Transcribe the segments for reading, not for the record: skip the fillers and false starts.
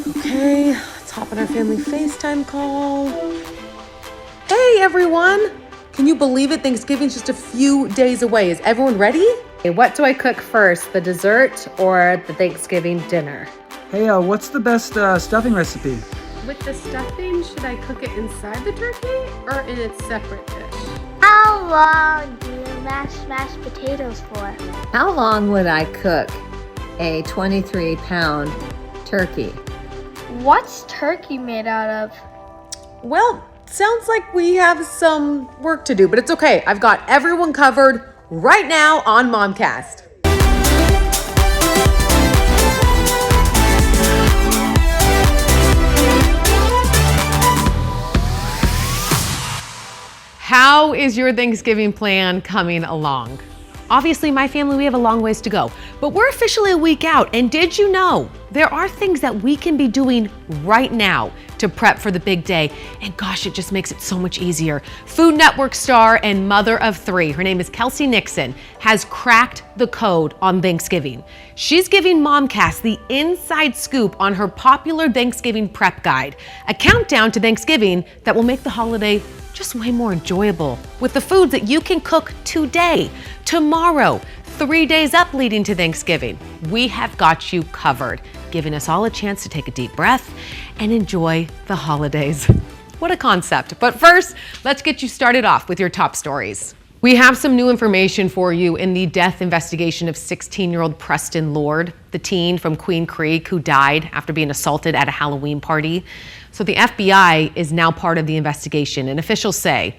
Okay, let's hop on our family FaceTime call. Hey everyone! Can you believe it? Thanksgiving's just a few days away. Is everyone ready? Okay, what do I cook first, the dessert or the Thanksgiving dinner? Hey, what's the best stuffing recipe? With the stuffing, should I cook it inside the turkey or in its separate dish? How long do you mash mashed potatoes for? How long would I cook a 23-pound turkey? What's turkey made out of? Well, sounds like we have some work to do, but it's okay. I've got everyone covered right now on Momcast. How is your Thanksgiving plan coming along? Obviously, my family, we have a long ways to go, but we're officially a week out. And did you know there are things that we can be doing right now to prep for the big day? And gosh, it just makes it so much easier. Food Network star and mother of three, her name is Kelsey Nixon, has cracked the code on Thanksgiving. She's giving Momcast the inside scoop on her popular Thanksgiving prep guide, a countdown to Thanksgiving that will make the holiday just way more enjoyable with the foods that you can cook today, tomorrow, 3 days up leading to Thanksgiving. We have got you covered, giving us all a chance to take a deep breath and enjoy the holidays. What a concept. But first, let's get you started off with your top stories. We have some new information for you in the death investigation of 16-year-old Preston Lord, the teen from Queen Creek who died after being assaulted at a Halloween party. So the FBI is now part of the investigation, and officials say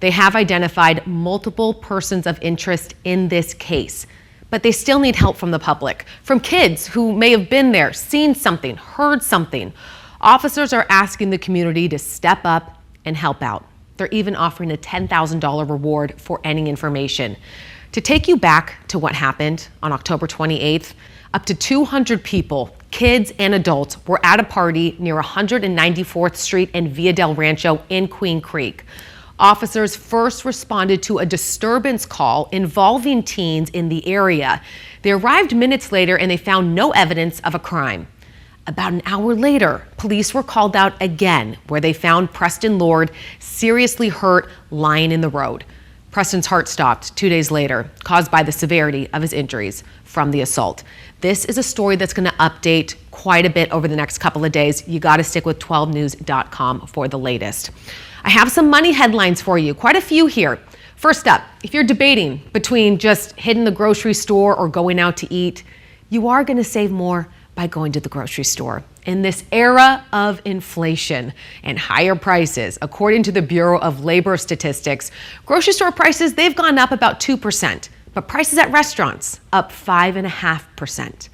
they have identified multiple persons of interest in this case, but they still need help from the public, from kids who may have been there, seen something, heard something. Officers are asking the community to step up and help out. They're even offering a $10,000 reward for any information. To take you back to what happened on October 28th, up to 200 people, kids and adults, were at a party near 194th Street and Via del Rancho in Queen Creek. Officers first responded to a disturbance call involving teens in the area. They arrived minutes later and they found no evidence of a crime. About an hour later, police were called out again, where they found Preston Lord seriously hurt, lying in the road. Preston's heart stopped 2 days later, caused by the severity of his injuries from the assault. This is a story that's going to update quite a bit over the next couple of days. You got to stick with 12news.com for the latest. I have some money headlines for you, quite a few here. First up, if you're debating between just hitting the grocery store or going out to eat, you are going to save more by going to the grocery store. In this era of inflation and higher prices, according to the Bureau of Labor Statistics, grocery store prices, they've gone up about 2%, but prices at restaurants up 5.5%.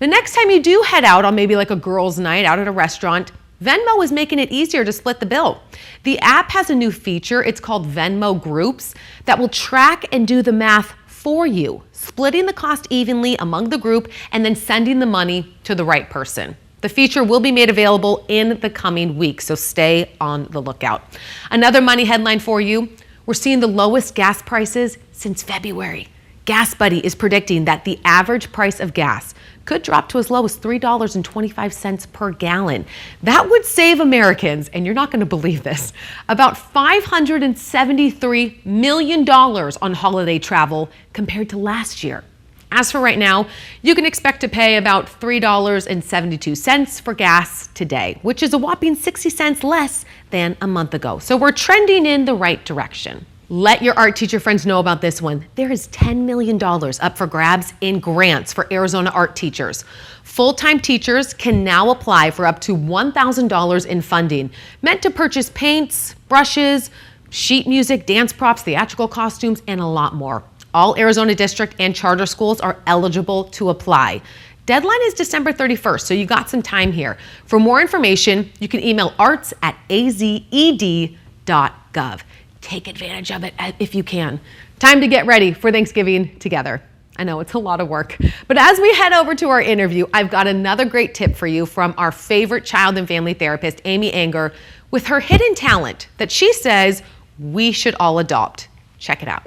The next time you do head out on maybe like a girls' night out at a restaurant, Venmo is making it easier to split the bill. The app has a new feature, it's called Venmo Groups, that will track and do the math for you, splitting the cost evenly among the group and then sending the money to the right person. The feature will be made available in the coming weeks, so stay on the lookout. Another money headline for you, we're seeing the lowest gas prices since February. Gas Buddy is predicting that the average price of gas could drop to as low as $3.25 per gallon. That would save Americans, and you're not going to believe this, about $573 million on holiday travel compared to last year. As for right now, you can expect to pay about $3.72 for gas today, which is a whopping 60 cents less than a month ago. So we're trending in the right direction. Let your art teacher friends know about this one. There is $10 million up for grabs in grants for Arizona art teachers. Full-time teachers can now apply for up to $1,000 in funding, meant to purchase paints, brushes, sheet music, dance props, theatrical costumes, and a lot more. All Arizona district and charter schools are eligible to apply. Deadline is December 31st, so you got some time here. For more information, you can email arts@azed.gov. Take advantage of it if you can. Time to get ready for Thanksgiving together. I know it's a lot of work, but as we head over to our interview, I've got another great tip for you from our favorite child and family therapist, Amy Anger, with her hidden talent that she says we should all adopt. Check it out.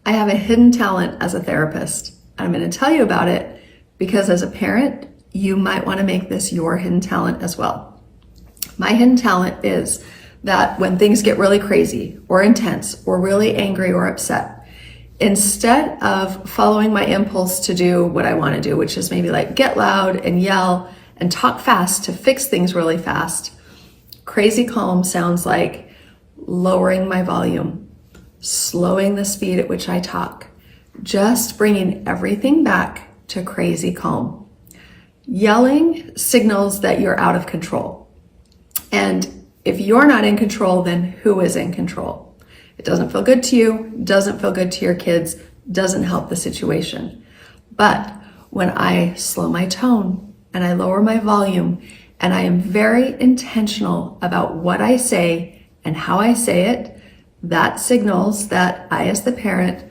I have a hidden talent as a therapist. I'm going to tell you about it because as a parent, you might want to make this your hidden talent as well. My hidden talent is that when things get really crazy or intense or really angry or upset, instead of following my impulse to do what I want to do, which is maybe like get loud and yell and talk fast to fix things really fast, crazy calm sounds like lowering my volume, slowing the speed at which I talk, just bringing everything back to crazy calm. Yelling signals that you're out of control. And if you're not in control, then who is in control? It doesn't feel good to you, doesn't feel good to your kids, doesn't help the situation. But when I slow my tone and I lower my volume and I am very intentional about what I say and how I say it, that signals that I, as the parent,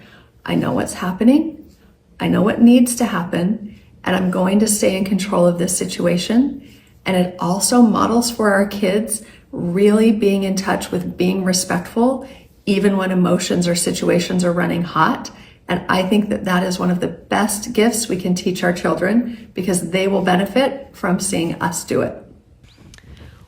I know what's happening, I know what needs to happen, and I'm going to stay in control of this situation. And it also models for our kids really being in touch with being respectful, even when emotions or situations are running hot. And I think that that is one of the best gifts we can teach our children, because they will benefit from seeing us do it.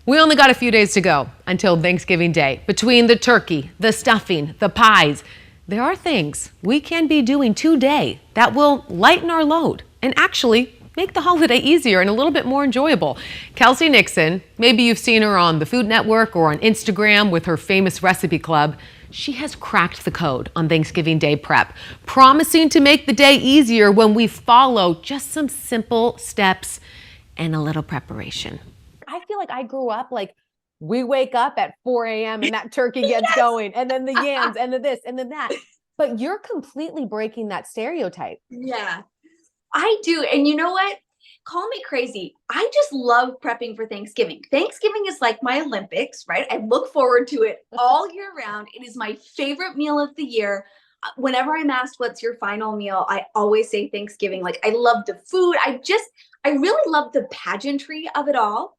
We only got a few days to go until Thanksgiving Day. Between the turkey, the stuffing, the pies, there are things we can be doing today that will lighten our load and actually make the holiday easier and a little bit more enjoyable. Kelsey Nixon, maybe you've seen her on the Food Network or on Instagram with her famous recipe club. She has cracked the code on Thanksgiving Day prep, promising to make the day easier when we follow just some simple steps and a little preparation. I feel like I grew up like we wake up at 4 a.m. and that turkey gets going, and then the yams and the this and then that. But you're completely breaking that stereotype. Yeah, I do. And you know what? Call me crazy. I just love prepping for Thanksgiving. Thanksgiving is like my Olympics, right? I look forward to it all year round. It is my favorite meal of the year. Whenever I'm asked what's your final meal, I always say Thanksgiving. Like, I love the food. I really love the pageantry of it all.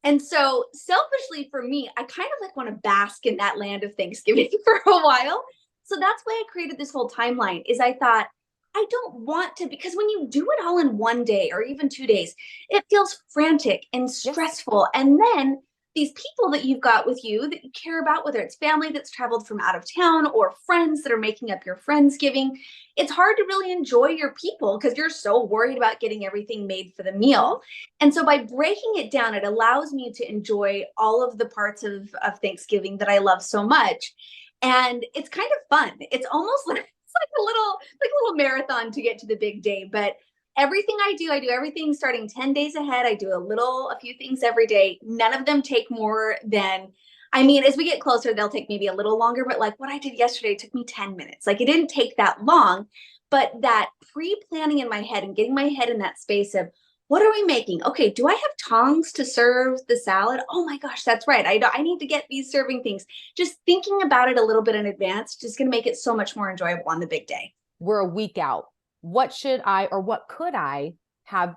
And so selfishly for me, I kind of like want to bask in that land of Thanksgiving for a while. So that's why I created this whole timeline. Is I thought, I don't want to, because when you do it all in one day or even 2 days, it feels frantic and stressful. And then these people that you've got with you that you care about, whether it's family that's traveled from out of town or friends that are making up your Friendsgiving, it's hard to really enjoy your people because you're so worried about getting everything made for the meal. And so by breaking it down, it allows me to enjoy all of the parts of Thanksgiving that I love so much. And it's kind of fun. It's almost like a little marathon to get to the big day. But everything I do everything starting 10 days ahead. I do a few things every day. None of them take more than, as we get closer, they'll take maybe a little longer, but like what I did yesterday took me 10 minutes. Like, it didn't take that long, but that pre-planning in my head and getting my head in that space of, what are we making? Okay, do I have tongs to serve the salad? Oh my gosh, that's right. I need to get these serving things. Just thinking about it a little bit in advance, just going to make it so much more enjoyable on the big day. We're a week out. What should I or what could I have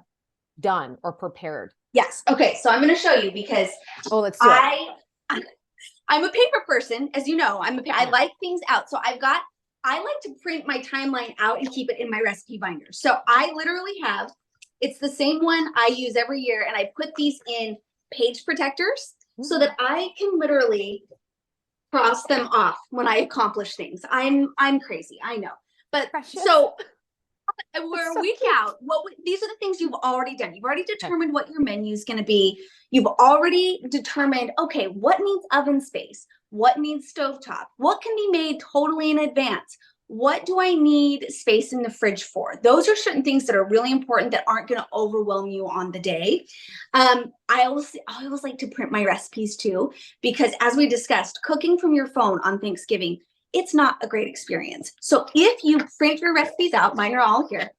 done or prepared? Yes. Okay. So I'm going to show you because let's do it. I'm a paper person, as you know. I like things out. So I like to print my timeline out and keep it in my recipe binder. So I literally have, it's the same one I use every year, and I put these in page protectors so that I can literally cross them off when I accomplish things. I'm crazy, I know, but precious. So we're a week out. These are the things you've already done. You've already determined what your menu is going to be. You've already determined, okay, what needs oven space? What needs stovetop? What can be made totally in advance? What do I need space in the fridge for? Those are certain things that are really important that aren't going to overwhelm you on the day. I always like to print my recipes too, because as we discussed, cooking from your phone on Thanksgiving, it's not a great experience. So if you print your recipes out, mine are all here,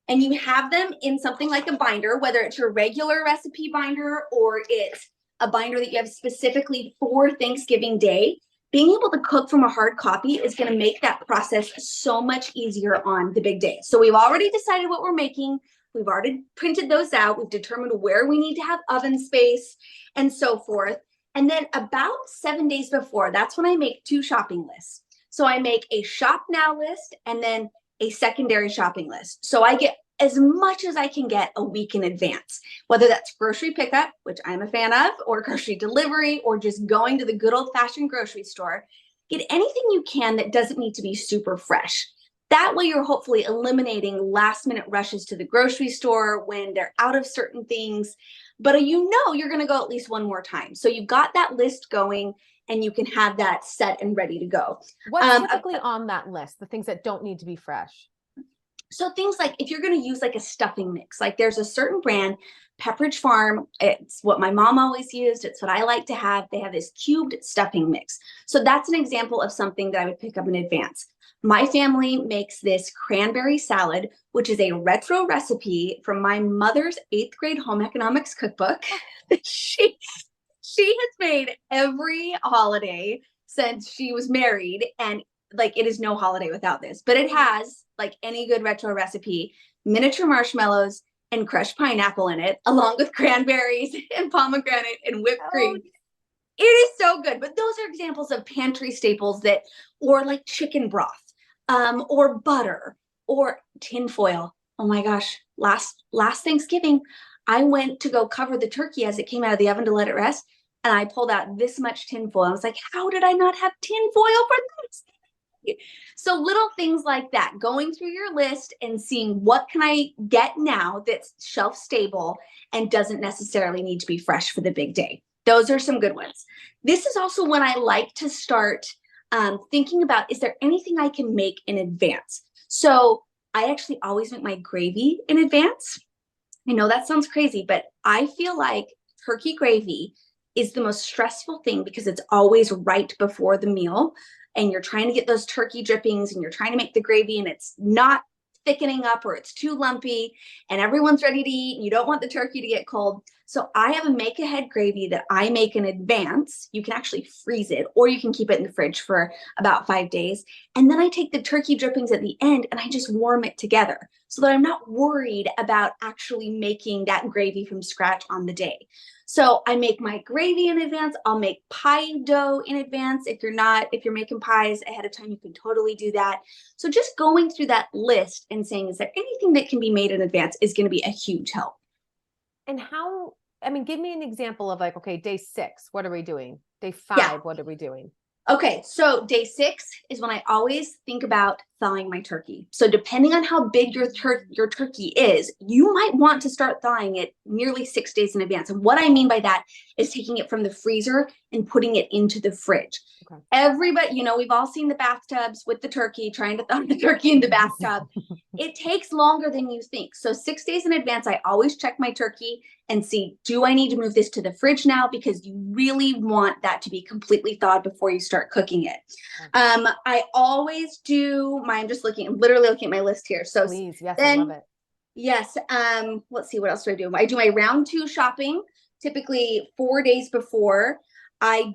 and you have them in something like a binder, whether it's your regular recipe binder or it's a binder that you have specifically for Thanksgiving Day, being able to cook from a hard copy is going to make that process so much easier on the big day. So we've already decided what we're making. We've already printed those out. We've determined where we need to have oven space and so forth. And then about 7 days before, that's when I make 2 shopping lists. So I make a shop now list and then a secondary shopping list. So I get as much as I can get a week in advance, whether that's grocery pickup, which I'm a fan of, or grocery delivery, or just going to the good old fashioned grocery store. Get anything you can that doesn't need to be super fresh. That way you're hopefully eliminating last minute rushes to the grocery store when they're out of certain things, but you know you're going to go at least one more time. So you've got that list going and you can have that set and ready to go. What's typically on that list, the things that don't need to be fresh? So things like if you're going to use like a stuffing mix, like there's a certain brand, Pepperidge Farm, it's what my mom always used. It's what I like to have. They have this cubed stuffing mix. So that's an example of something that I would pick up in advance. My family makes this cranberry salad, which is a retro recipe from my mother's 8th grade home economics cookbook. She has made every holiday since she was married, and like it is no holiday without this, but it has, like any good retro recipe, miniature marshmallows and crushed pineapple in it, along with cranberries and pomegranate and whipped cream. It is so good. But those are examples of pantry staples that, or like chicken broth, or butter, or tinfoil. Oh my gosh, last Thanksgiving, I went to go cover the turkey as it came out of the oven to let it rest, and I pulled out this much tinfoil. I was like, how did I not have tinfoil for this? So little things like that, going through your list and seeing what can I get now that's shelf stable and doesn't necessarily need to be fresh for the big day. Those are some good ones. This is also when I like to start thinking about, is there anything I can make in advance? So I actually always make my gravy in advance. I know that sounds crazy, but I feel like turkey gravy is the most stressful thing because it's always right before the meal. And you're trying to get those turkey drippings and you're trying to make the gravy and it's not thickening up or it's too lumpy and everyone's ready to eat and you don't want the turkey to get cold. So I have a make ahead gravy that I make in advance. You can actually freeze it or you can keep it in the fridge for about 5 days. And then I take the turkey drippings at the end and I just warm it together so that I'm not worried about actually making that gravy from scratch on the day. So I make my gravy in advance. I'll make pie dough in advance. If you're making pies ahead of time, you can totally do that. So just going through that list and saying, is there anything that can be made in advance is going to be a huge help. And give me an example of like, okay, day 6, what are we doing? Day 5, what are we doing? Okay, so day 6 is when I always think about thawing my turkey. So depending on how big your turkey is, you might want to start thawing it nearly 6 days in advance. And what I mean by that is taking it from the freezer and putting it into the fridge. Okay. Everybody, we've all seen the bathtubs with the turkey, trying to thaw the turkey in the bathtub. It takes longer than you think. So 6 days in advance, I always check my turkey and see, do I need to move this to the fridge now? Because you really want that to be completely thawed before you start cooking it. I always do I'm literally looking at my list here. So please, yes, I love it. Yes. Let's see, what else do I do? I do my round 2 shopping, typically 4 days before. On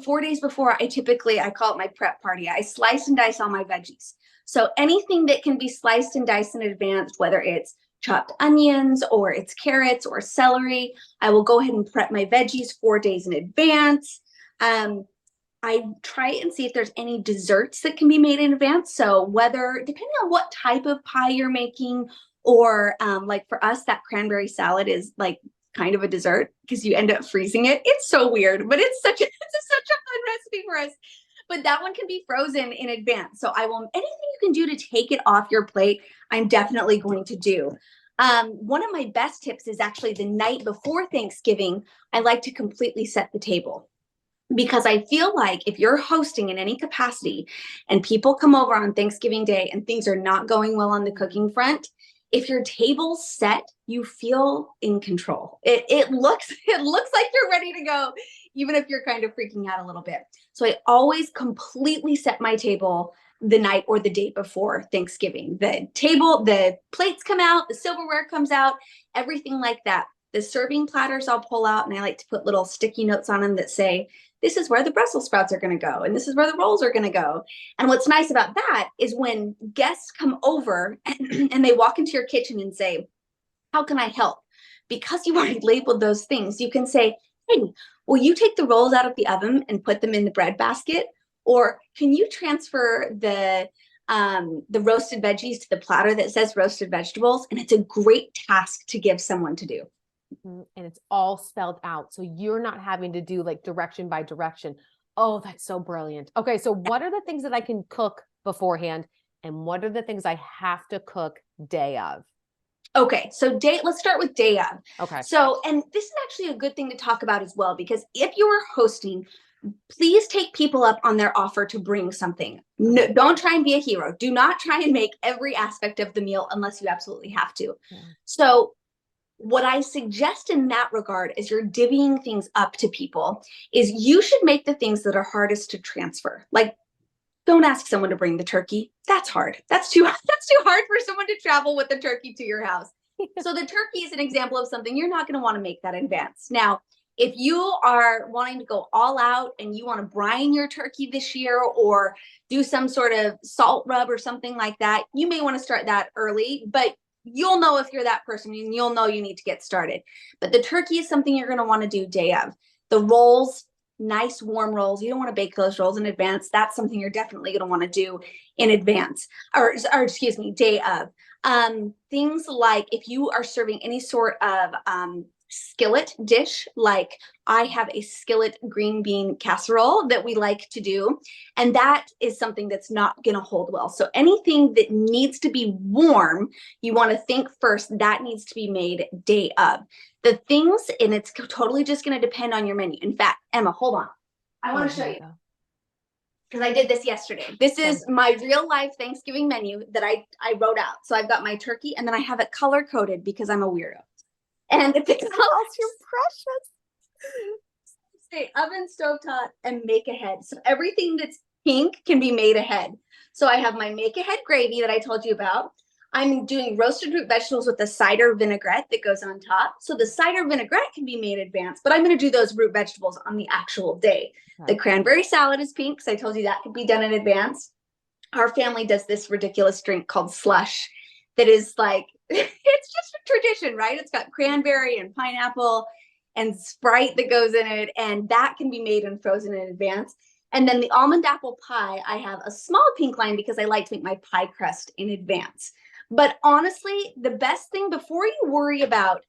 4 days before, I call it my prep party. I slice and dice all my veggies. So anything that can be sliced and diced in advance, whether it's chopped onions or it's carrots or celery, I will go ahead and prep my veggies 4 days in advance. I try and see if there's any desserts that can be made in advance. So depending on what type of pie you're making, or like for us, that cranberry salad is like kind of a dessert because you end up freezing it. It's so weird, but it's such a fun recipe for us. But that one can be frozen in advance. So anything you can do to take it off your plate, I'm definitely going to do. One of my best tips is actually the night before Thanksgiving, I like to completely set the table. Because I feel like if you're hosting in any capacity and people come over on Thanksgiving Day and things are not going well on the cooking front, if your table's set, you feel in control. It looks like you're ready to go, even if you're kind of freaking out a little bit. So I always completely set my table the night or the day before Thanksgiving. The plates come out, the silverware comes out, everything like that. The serving platters I'll pull out, and I like to put little sticky notes on them that say, this is where the Brussels sprouts are going to go, and this is where the rolls are going to go. And what's nice about that is when guests come over and they walk into your kitchen and say, how can I help? Because you've already labeled those things, you can say, hey, will you take the rolls out of the oven and put them in the bread basket? Or can you transfer the the roasted veggies to the platter that says roasted vegetables. And it's a great task to give someone to do. And it's all spelled out. So you're not having to do like direction by direction. Oh, that's so brilliant. Okay. So what are the things that I can cook beforehand? And what are the things I have to cook day of? Okay, so let's start with day of. Okay. So, and this is actually a good thing to talk about as well, because if you are hosting, please take people up on their offer to bring something. No, don't try and be a hero. Do not try and make every aspect of the meal unless you absolutely have to. Yeah. So what I suggest in that regard, as you're divvying things up to people, is you should make the things that are hardest to transfer. Like, don't ask someone to bring the turkey. That's hard. That's too hard for someone to travel with the turkey to your house. So the turkey is an example of something you're not going to want to make that in advance. Now, if you are wanting to go all out and you want to brine your turkey this year or do some sort of salt rub or something like that, you may want to start that early, but you'll know if you're that person and you'll know you need to get started. But the turkey is something you're going to want to do day of. The rolls, nice warm rolls. You don't want to bake those rolls in advance. That's something you're definitely going to want to do in advance, or excuse me, day of. Things like if you are serving any sort of skillet dish, like I have a skillet green bean casserole that we like to do, and that is something that's not going to hold well. So anything that needs to be warm, you want to think first that needs to be made day of. The things, and it's totally just going to depend on your menu. In fact, Emma, hold on. I want to show you, because I did this yesterday. This is my real life Thanksgiving menu that I wrote out. So I've got my turkey, and then I have it color coded because I'm a weirdo. And the colors, you're precious. Say oven, stovetop, and make ahead. So everything that's pink can be made ahead. So I have my make ahead gravy that I told you about. I'm doing roasted root vegetables with the cider vinaigrette that goes on top. So the cider vinaigrette can be made in advance, but I'm going to do those root vegetables on the actual day. Okay. The cranberry salad is pink, because I told you that could be done in advance. Our family does this ridiculous drink called slush that is like, it's just a tradition, right? It's got cranberry and pineapple and Sprite that goes in it, and that can be made and frozen in advance. And then the almond apple pie, I have a small pink line because I like to make my pie crust in advance. But honestly, the best thing, before you worry about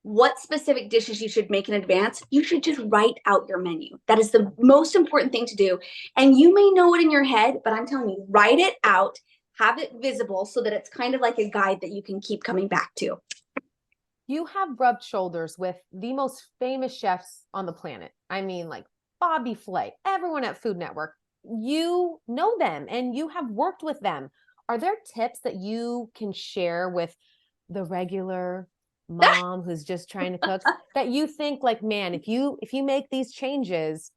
what specific dishes you should make in advance, you should just write out your menu. That is the most important thing to do. And you may know it in your head, but I'm telling you, write it out, have it visible so that it's kind of like a guide that you can keep coming back to. You have rubbed shoulders with the most famous chefs on the planet. I mean, like Bobby Flay, everyone at Food Network. You know them and you have worked with them. Are there tips that you can share with the regular mom who's just trying to cook that you think like, man, if you make these changes,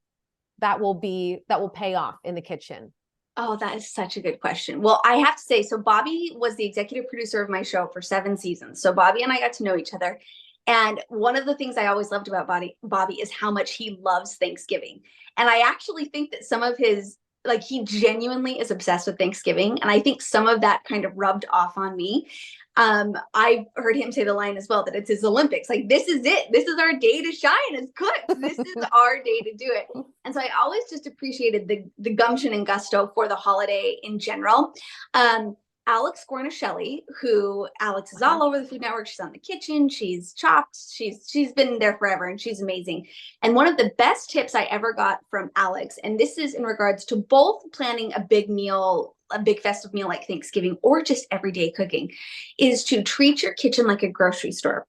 that will pay off in the kitchen? Oh, that is such a good question. Well, I have to say, so Bobby was the executive producer of my show for 7 seasons. So Bobby and I got to know each other. And one of the things I always loved about Bobby is how much he loves Thanksgiving. And I actually think that some of his, like, he genuinely is obsessed with Thanksgiving. And I think some of that kind of rubbed off on me. I heard him say the line as well, that it's his Olympics. Like, this is it. This is our day to shine as cooks. This is our day to do it. And so I always just appreciated the gumption and gusto for the holiday in general. Alex Guarnaschelli, who Alex is all over the Food Network. She's on The Kitchen. She's chopped. She's been there forever, and she's amazing. And one of the best tips I ever got from Alex, and this is in regards to both planning a big meal, a big festive meal like Thanksgiving, or just everyday cooking, is to treat your kitchen like a grocery store.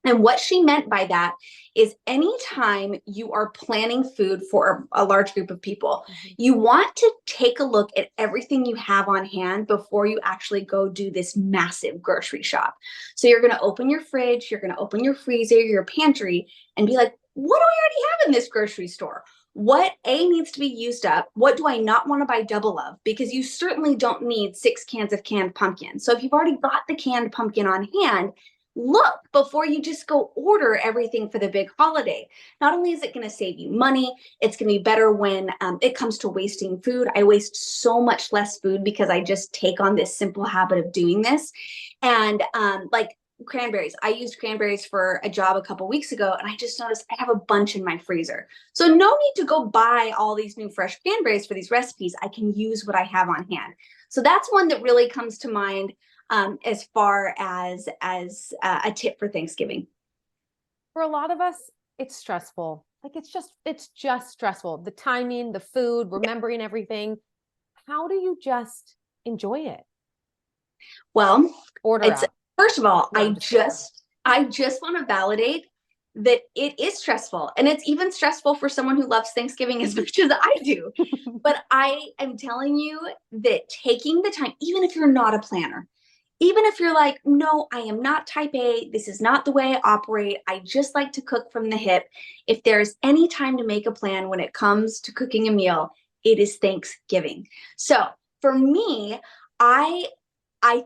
And what she meant by that is anytime you are planning food for a large group of people, you want to take a look at everything you have on hand before you actually go do this massive grocery shop. So you're going to open your fridge, you're going to open your freezer, your pantry, and be like, what do we already have in this grocery store? What needs to be used up? What do I not want to buy double of? Because you certainly don't need 6 cans of canned pumpkin. So if you've already got the canned pumpkin on hand, look before you just go order everything for the big holiday. Not only is it going to save you money, it's going to be better when it comes to wasting food. I waste so much less food because I just take on this simple habit of doing this. And like cranberries. I used cranberries for a job a couple weeks ago, and I just noticed I have a bunch in my freezer. So no need to go buy all these new fresh cranberries for these recipes. I can use what I have on hand. So that's one that really comes to mind as far as a tip for Thanksgiving. For a lot of us, it's stressful. Like it's just stressful. The timing, the food, remembering everything. How do you just enjoy it? Well, Order out. First of all, No, I just want to validate that it is stressful, and it's even stressful for someone who loves Thanksgiving as much as I do. But I am telling you that taking the time, even if you're not a planner, even if you're like, no, I am not type A, this is not the way I operate, I just like to cook from the hip. If there's any time to make a plan when it comes to cooking a meal, it is Thanksgiving. So for me, I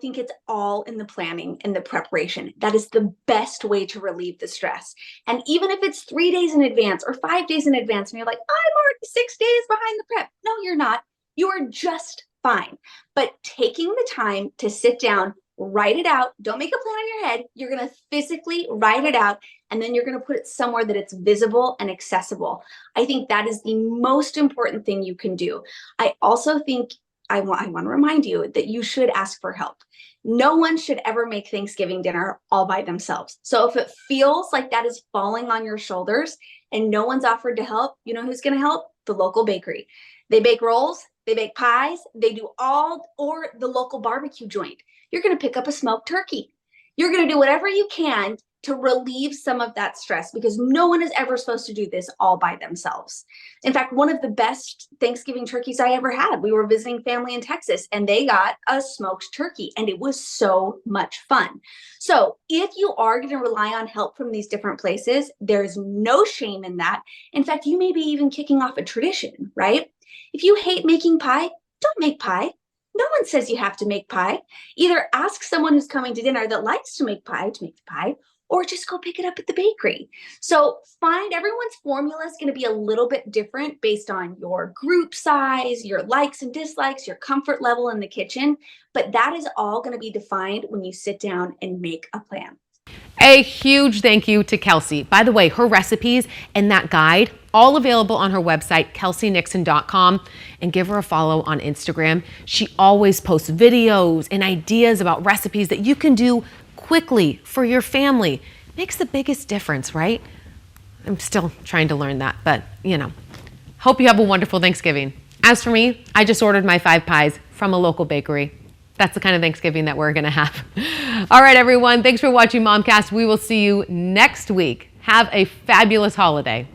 think it's all in the planning and the preparation. That is the best way to relieve the stress. And even if it's 3 days in advance or 5 days in advance, and you're like, I'm already 6 days behind the prep. No, you're not. You are just fine. But taking the time to sit down, write it out, don't make a plan in your head. You're going to physically write it out, and then you're going to put it somewhere that it's visible and accessible. I think that is the most important thing you can do. I also think I want to remind you that you should ask for help. No one should ever make Thanksgiving dinner all by themselves. So if it feels like that is falling on your shoulders and no one's offered to help, you know who's going to help? The local bakery. They bake rolls, they bake pies, they do or the local barbecue joint. You're going to pick up a smoked turkey. You're going to do whatever you can to relieve some of that stress, because no one is ever supposed to do this all by themselves. In fact, one of the best Thanksgiving turkeys I ever had, we were visiting family in Texas, and they got a smoked turkey, and it was so much fun. So if you are going to rely on help from these different places, there's no shame in that. In fact, you may be even kicking off a tradition, right? If you hate making pie, don't make pie. No one says you have to make pie. Either ask someone who's coming to dinner that likes to make the pie, or just go pick it up at the bakery. So everyone's formula is going to be a little bit different based on your group size, your likes and dislikes, your comfort level in the kitchen. But that is all going to be defined when you sit down and make a plan. A huge thank you to Kelsey. By the way, her recipes and that guide, all available on her website, kelseynixon.com, and give her a follow on Instagram. She always posts videos and ideas about recipes that you can do quickly for your family. Makes the biggest difference, right? I'm still trying to learn that, but hope you have a wonderful Thanksgiving. As for me, I just ordered my 5 pies from a local bakery. That's the kind of Thanksgiving that we're gonna have. All right, everyone, thanks for watching Momcast. We will see you next week. Have a fabulous holiday.